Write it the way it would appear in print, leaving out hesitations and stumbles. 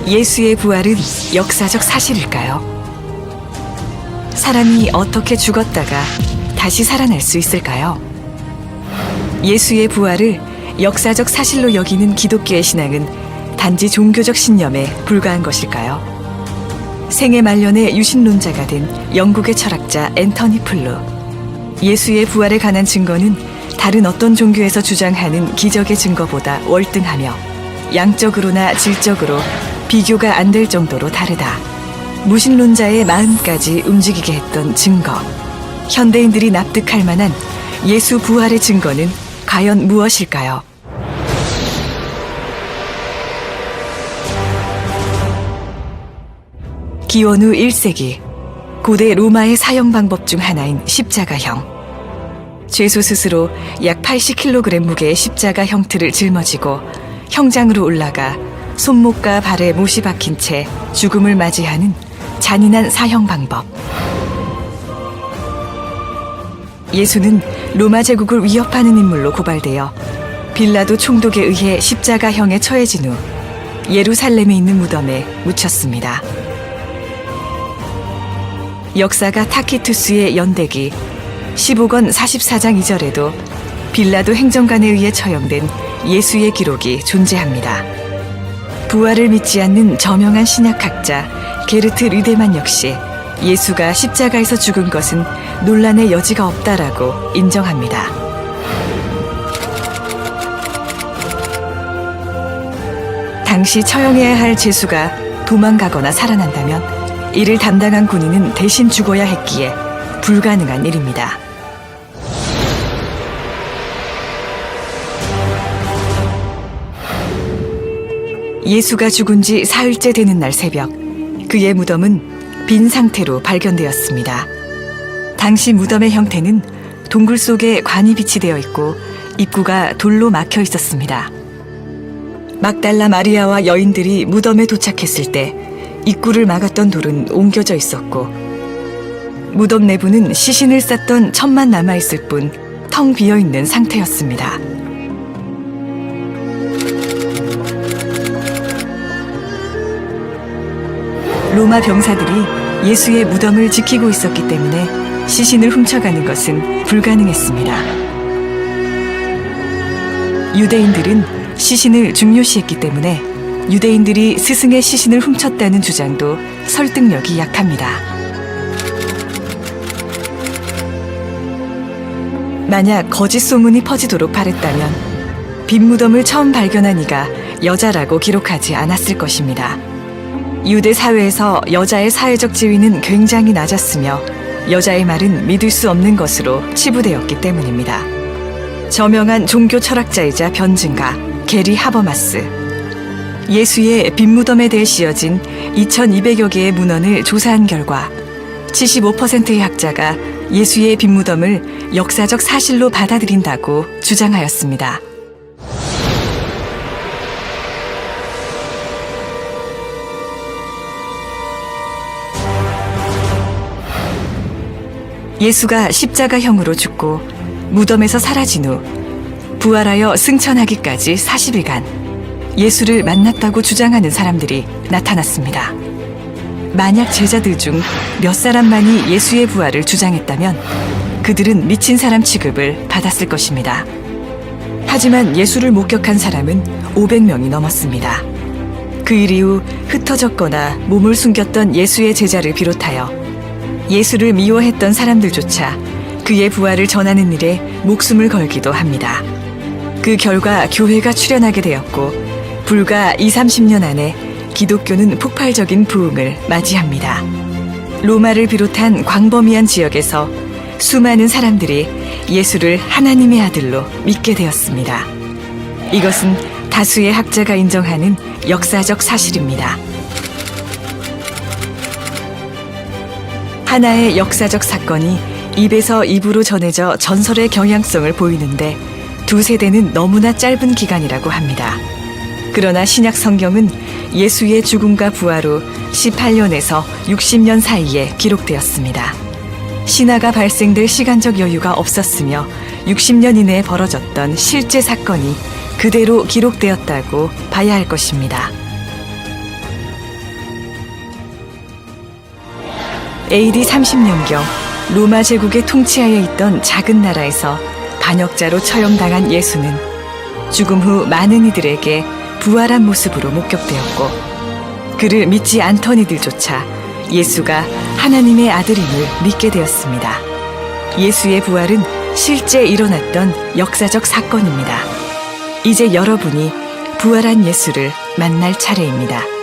예수의 부활은 역사적 사실일까요? 사람이 어떻게 죽었다가 다시 살아날 수 있을까요? 예수의 부활을 역사적 사실로 여기는 기독교의 신앙은 단지 종교적 신념에 불과한 것일까요? 생애 말년에 유신론자가 된 영국의 철학자 앤터니 플루. 예수의 부활에 관한 증거는 다른 어떤 종교에서 주장하는 기적의 증거보다 월등하며 양적으로나 질적으로 비교가 안 될 정도로 다르다. 무신론자의 마음까지 움직이게 했던 증거. 현대인들이 납득할 만한 예수 부활의 증거는 과연 무엇일까요? 기원 후 1세기, 고대 로마의 사형 방법 중 하나인 십자가형. 죄수 스스로 약 80kg 무게의 십자가 형틀을 짊어지고 형장으로 올라가 손목과 발에 못이 박힌 채 죽음을 맞이하는 잔인한 사형 방법. 예수는 로마 제국을 위협하는 인물로 고발되어 빌라도 총독에 의해 십자가형에 처해진 후 예루살렘에 있는 무덤에 묻혔습니다. 역사가 타키투스의 연대기 15권 44장 2절에도 빌라도 행정관에 의해 처형된 예수의 기록이 존재합니다. 부활을 믿지 않는 저명한 신약학자 게르트 르데만 역시 예수가 십자가에서 죽은 것은 논란의 여지가 없다라고 인정합니다. 당시 처형해야 할 죄수가 도망가거나 살아난다면 이를 담당한 군인은 대신 죽어야 했기에 불가능한 일입니다. 예수가 죽은 지 사흘째 되는 날 새벽, 그의 무덤은 빈 상태로 발견되었습니다. 당시 무덤의 형태는 동굴 속에 관이 비치되어 있고 입구가 돌로 막혀 있었습니다. 막달라 마리아와 여인들이 무덤에 도착했을 때 입구를 막았던 돌은 옮겨져 있었고 무덤 내부는 시신을 쌌던 천만 남아있을 뿐 텅 비어있는 상태였습니다. 로마 병사들이 예수의 무덤을 지키고 있었기 때문에 시신을 훔쳐가는 것은 불가능했습니다. 유대인들은 시신을 중요시했기 때문에 유대인들이 스승의 시신을 훔쳤다는 주장도 설득력이 약합니다. 만약 거짓 소문이 퍼지도록 바랬다면 빈 무덤을 처음 발견한 이가 여자라고 기록하지 않았을 것입니다. 유대 사회에서 여자의 사회적 지위는 굉장히 낮았으며 여자의 말은 믿을 수 없는 것으로 치부되었기 때문입니다. 저명한 종교 철학자이자 변증가 게리 하버마스. 예수의 빈 무덤에 대해 씌어진 2200여 개의 문헌을 조사한 결과 75%의 학자가 예수의 빈 무덤을 역사적 사실로 받아들인다고 주장하였습니다. 예수가 십자가형으로 죽고 무덤에서 사라진 후 부활하여 승천하기까지 40일간 예수를 만났다고 주장하는 사람들이 나타났습니다. 만약 제자들 중 몇 사람만이 예수의 부활을 주장했다면 그들은 미친 사람 취급을 받았을 것입니다. 하지만 예수를 목격한 사람은 500명이 넘었습니다. 그 일 이후 흩어졌거나 몸을 숨겼던 예수의 제자를 비롯하여 예수를 미워했던 사람들조차 그의 부활을 전하는 일에 목숨을 걸기도 합니다. 그 결과 교회가 출현하게 되었고 불과 20-30년 안에 기독교는 폭발적인 부흥을 맞이합니다. 로마를 비롯한 광범위한 지역에서 수많은 사람들이 예수를 하나님의 아들로 믿게 되었습니다. 이것은 다수의 학자가 인정하는 역사적 사실입니다. 하나의 역사적 사건이 입에서 입으로 전해져 전설의 경향성을 보이는데 두 세대는 너무나 짧은 기간이라고 합니다. 그러나 신약 성경은 예수의 죽음과 부활 후 18년에서 60년 사이에 기록되었습니다. 신화가 발생될 시간적 여유가 없었으며 60년 이내에 벌어졌던 실제 사건이 그대로 기록되었다고 봐야 할 것입니다. AD 30년경 로마 제국의 통치하에 있던 작은 나라에서 반역자로 처형당한 예수는 죽음 후 많은 이들에게 부활한 모습으로 목격되었고, 그를 믿지 않던 이들조차 예수가 하나님의 아들임을 믿게 되었습니다. 예수의 부활은 실제 일어났던 역사적 사건입니다. 이제 여러분이 부활한 예수를 만날 차례입니다.